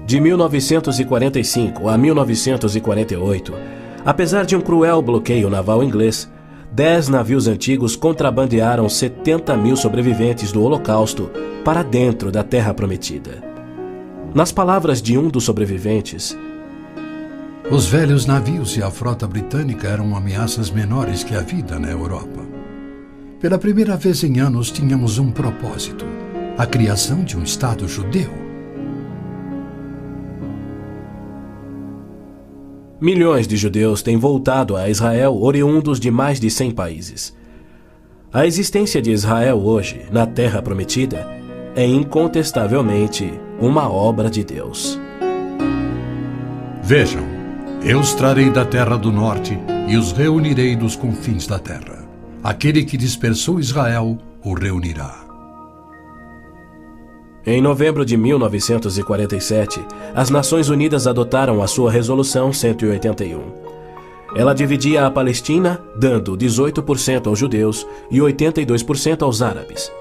De 1945 a 1948, apesar de um cruel bloqueio naval inglês, 10 navios antigos contrabandearam 70 mil sobreviventes do Holocausto para dentro da Terra Prometida. Nas palavras de um dos sobreviventes, os velhos navios e a frota britânica eram ameaças menores que a vida na Europa. Pela primeira vez em anos tínhamos um propósito: a criação de um Estado judeu. Milhões de judeus têm voltado a Israel oriundos de mais de 100 países. A existência de Israel hoje, na Terra Prometida, é incontestavelmente uma obra de Deus. Vejam, eu os trarei da terra do norte e os reunirei dos confins da terra. Aquele que dispersou Israel o reunirá. Em novembro de 1947, as Nações Unidas adotaram a sua Resolução 181. Ela dividia a Palestina, dando 18% aos judeus e 82% aos árabes.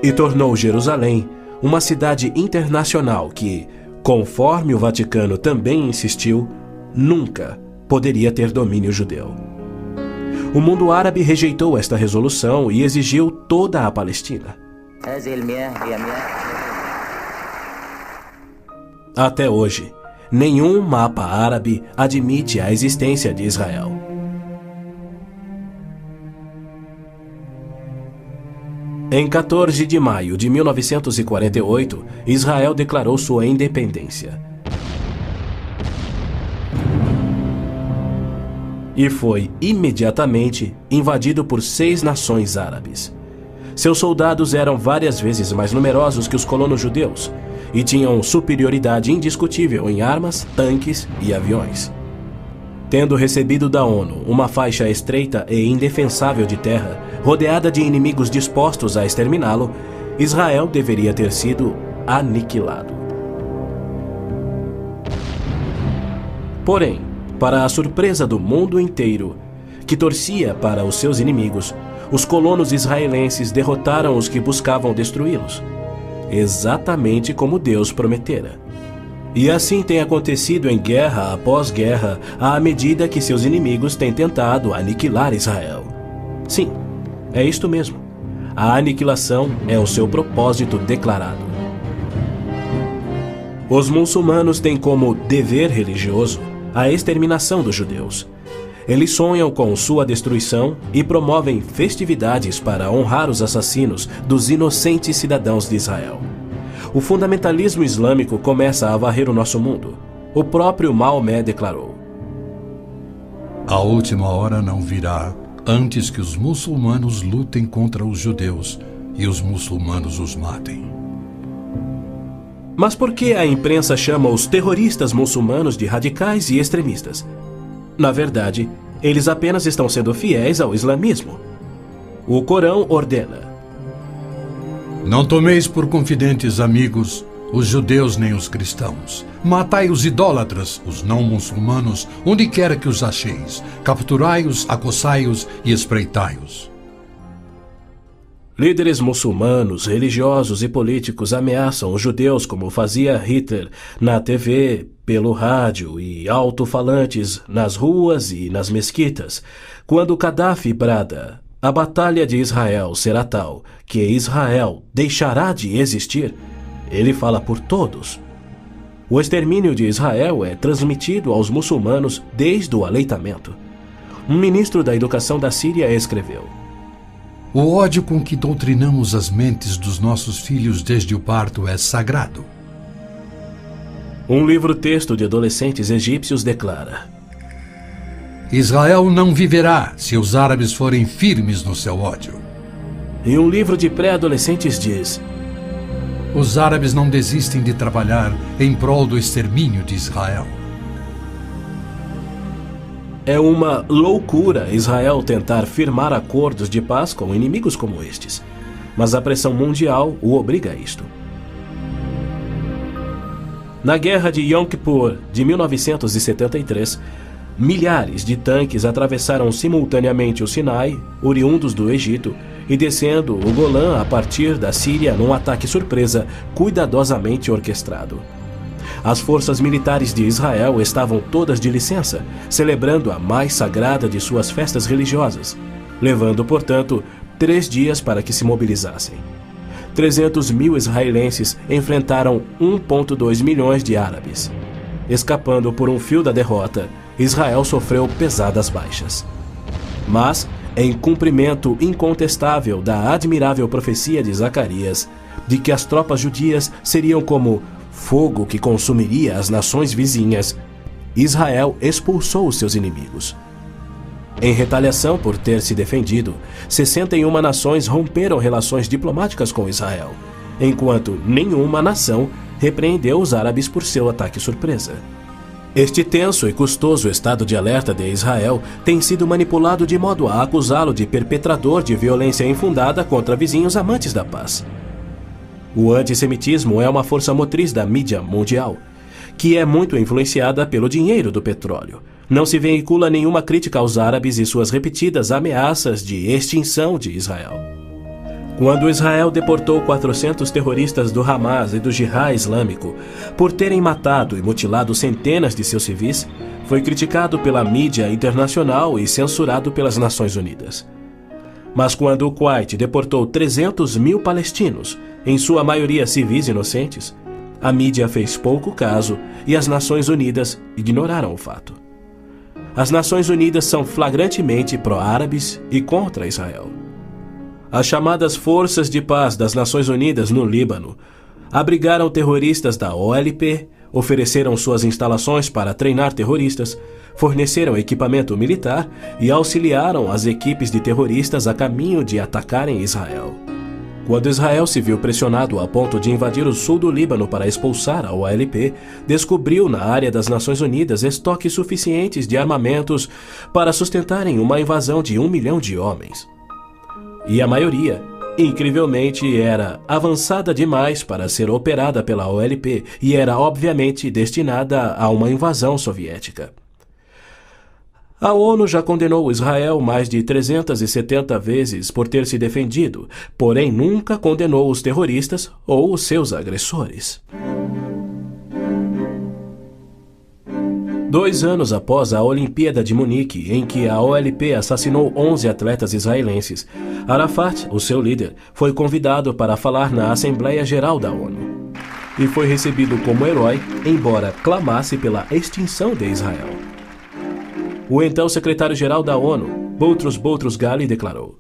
E tornou Jerusalém uma cidade internacional que, conforme o Vaticano também insistiu, nunca poderia ter domínio judeu. O mundo árabe rejeitou esta resolução e exigiu toda a Palestina. Até hoje, nenhum mapa árabe admite a existência de Israel. Em 14 de maio de 1948, Israel declarou sua independência. E foi imediatamente invadido por 6 nações árabes. Seus soldados eram várias vezes mais numerosos que os colonos judeus e tinham superioridade indiscutível em armas, tanques e aviões. Tendo recebido da ONU uma faixa estreita e indefensável de terra, rodeada de inimigos dispostos a exterminá-lo, Israel deveria ter sido aniquilado. Porém, para a surpresa do mundo inteiro, que torcia para os seus inimigos, os colonos israelenses derrotaram os que buscavam destruí-los, exatamente como Deus prometera. E assim tem acontecido em guerra após guerra, à medida que seus inimigos têm tentado aniquilar Israel. Sim, é isto mesmo. A aniquilação é o seu propósito declarado. Os muçulmanos têm como dever religioso a exterminação dos judeus. Eles sonham com sua destruição e promovem festividades para honrar os assassinos dos inocentes cidadãos de Israel. O fundamentalismo islâmico começa a varrer o nosso mundo. O próprio Maomé declarou: a última hora não virá antes que os muçulmanos lutem contra os judeus e os muçulmanos os matem. Mas por que a imprensa chama os terroristas muçulmanos de radicais e extremistas? Na verdade, eles apenas estão sendo fiéis ao islamismo. O Corão ordena: não tomeis por confidentes amigos os judeus nem os cristãos. Matai os idólatras, os não muçulmanos, onde quer que os acheis. Capturai-os, acossai-os e espreitai-os. Líderes muçulmanos, religiosos e políticos ameaçam os judeus como fazia Hitler na TV, pelo rádio e alto-falantes nas ruas e nas mesquitas. Quando Gaddafi brada: a batalha de Israel será tal que Israel deixará de existir, ele fala por todos. O extermínio de Israel é transmitido aos muçulmanos desde o aleitamento. Um ministro da educação da Síria escreveu: o ódio com que doutrinamos as mentes dos nossos filhos desde o parto é sagrado. Um livro-texto de adolescentes egípcios declara: Israel não viverá se os árabes forem firmes no seu ódio. E um livro de pré-adolescentes diz: os árabes não desistem de trabalhar em prol do extermínio de Israel. É uma loucura Israel tentar firmar acordos de paz com inimigos como estes, mas a pressão mundial o obriga a isto. Na Guerra de Yom Kippur de 1973, milhares de tanques atravessaram simultaneamente o Sinai, oriundos do Egito, e descendo o Golã a partir da Síria num ataque surpresa cuidadosamente orquestrado. As forças militares de Israel estavam todas de licença, celebrando a mais sagrada de suas festas religiosas, levando, portanto, 3 dias para que se mobilizassem. 300 mil israelenses enfrentaram 1,2 milhões de árabes. Escapando por um fio da derrota, Israel sofreu pesadas baixas. Mas, em cumprimento incontestável da admirável profecia de Zacarias, de que as tropas judias seriam como fogo que consumiria as nações vizinhas, Israel expulsou os seus inimigos. Em retaliação por ter se defendido, 61 nações romperam relações diplomáticas com Israel, enquanto nenhuma nação repreendeu os árabes por seu ataque surpresa. Este tenso e custoso estado de alerta de Israel tem sido manipulado de modo a acusá-lo de perpetrador de violência infundada contra vizinhos amantes da paz. O antissemitismo é uma força motriz da mídia mundial, que é muito influenciada pelo dinheiro do petróleo. Não se veicula nenhuma crítica aos árabes e suas repetidas ameaças de extinção de Israel. Quando Israel deportou 400 terroristas do Hamas e do Jihad Islâmico por terem matado e mutilado centenas de seus civis, foi criticado pela mídia internacional e censurado pelas Nações Unidas. Mas quando o Kuwait deportou 300 mil palestinos, em sua maioria civis inocentes, a mídia fez pouco caso e as Nações Unidas ignoraram o fato. As Nações Unidas são flagrantemente pró-árabes e contra Israel. As chamadas Forças de Paz das Nações Unidas no Líbano abrigaram terroristas da OLP, ofereceram suas instalações para treinar terroristas, forneceram equipamento militar e auxiliaram as equipes de terroristas a caminho de atacarem Israel. Quando Israel se viu pressionado a ponto de invadir o sul do Líbano para expulsar a OLP, descobriu na área das Nações Unidas estoques suficientes de armamentos para sustentarem uma invasão de 1 milhão de homens. E a maioria, incrivelmente, era avançada demais para ser operada pela OLP e era obviamente destinada a uma invasão soviética. A ONU já condenou Israel mais de 370 vezes por ter se defendido, porém nunca condenou os terroristas ou os seus agressores. 2 anos após a Olimpíada de Munique, em que a OLP assassinou 11 atletas israelenses, Arafat, o seu líder, foi convidado para falar na Assembleia Geral da ONU. E foi recebido como herói, embora clamasse pela extinção de Israel. O então secretário-geral da ONU, Boutros Boutros-Ghali, declarou: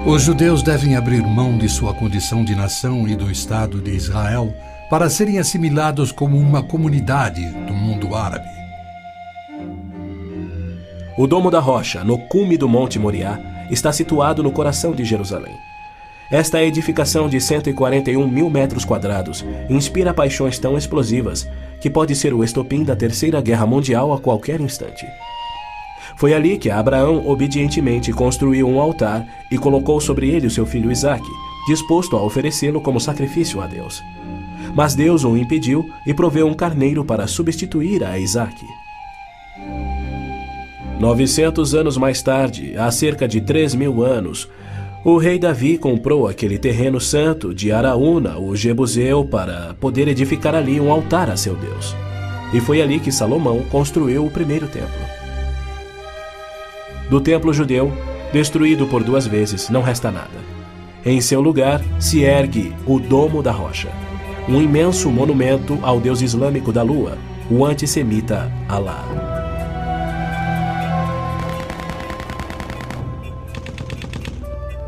Os judeus devem abrir mão de sua condição de nação e do Estado de Israel para serem assimilados como uma comunidade do mundo árabe. O Domo da Rocha, no cume do Monte Moriá, está situado no coração de Jerusalém. Esta edificação de 141 mil metros quadrados inspira paixões tão explosivas que pode ser o estopim da Terceira Guerra Mundial a qualquer instante. Foi ali que Abraão obedientemente construiu um altar e colocou sobre ele o seu filho Isaque, disposto a oferecê-lo como sacrifício a Deus. Mas Deus o impediu e proveu um carneiro para substituir a Isaque. 900 anos mais tarde, há cerca de 3.000 anos, o rei Davi comprou aquele terreno santo de Araúna, o Jebuseu, para poder edificar ali um altar a seu Deus. E foi ali que Salomão construiu o primeiro templo. Do templo judeu, destruído por 2 vezes, não resta nada. Em seu lugar se ergue o Domo da Rocha, um imenso monumento ao deus islâmico da lua, o antissemita Alá.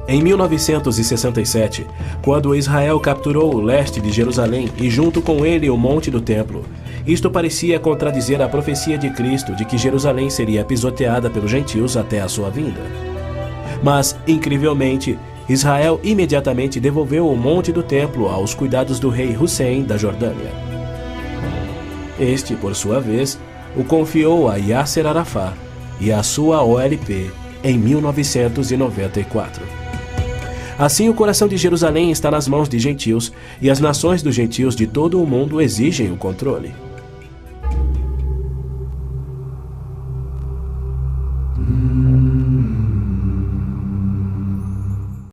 Em 1967, quando Israel capturou o leste de Jerusalém e junto com ele o Monte do Templo, isto parecia contradizer a profecia de Cristo de que Jerusalém seria pisoteada pelos gentios até a sua vinda. Mas, incrivelmente, Israel imediatamente devolveu o Monte do Templo aos cuidados do rei Hussein da Jordânia. Este, por sua vez, o confiou a Yasser Arafat e à sua OLP em 1994. Assim, o coração de Jerusalém está nas mãos de gentios e as nações dos gentios de todo o mundo exigem o controle.